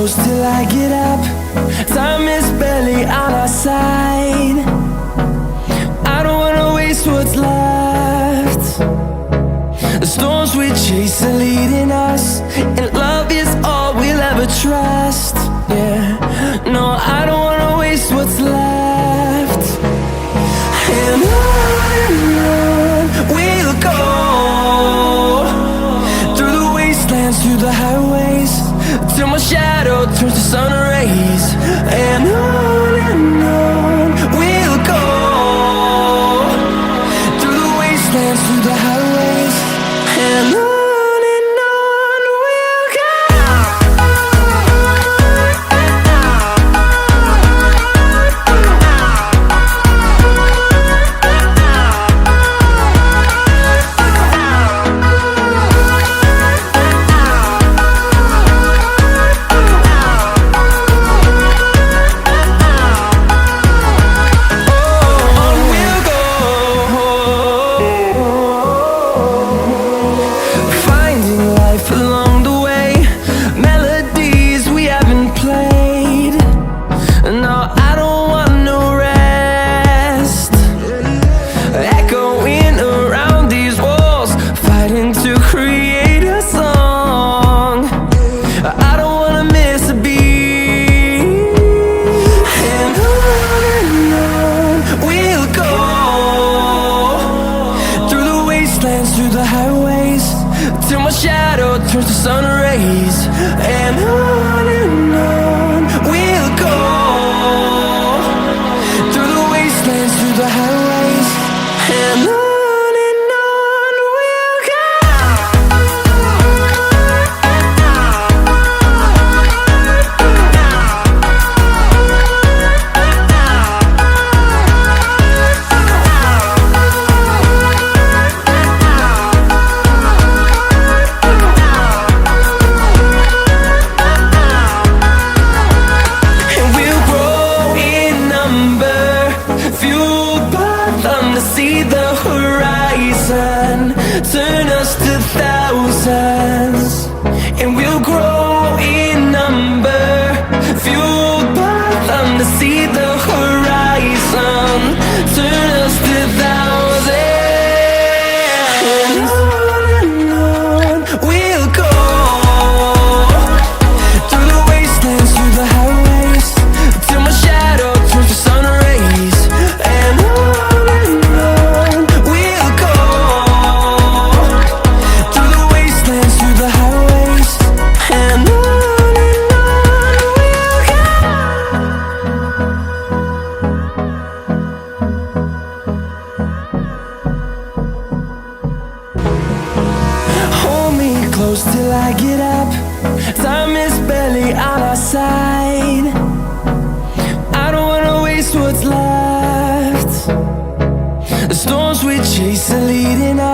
close till I get up. Time is barely on our side. I don't wanna waste what's left. The storms we chase are leading us, and love is all we'll ever trust. Yeah, no, I don't wanna waste what's left. And on we'll go, through the wastelands, through the highways, till my shadow turns to sun rays. And on we'll go, through the wastelands, through the highways, and on we'll go. Through the highways, till my shadow turns to sun rays. And on we'll go, through the wastelands, through the highways, and on we'll go. See the horizon, turn us to thousands, and we'll grow in number, fueled by them to see the horizon, turn us to thousands. And on we'll go, through the wastelands, through the highways, till my shadow turns to sun rays. And close till I get up. Time is barely on our side. I don't wanna waste what's left. The storms we chase are leading us.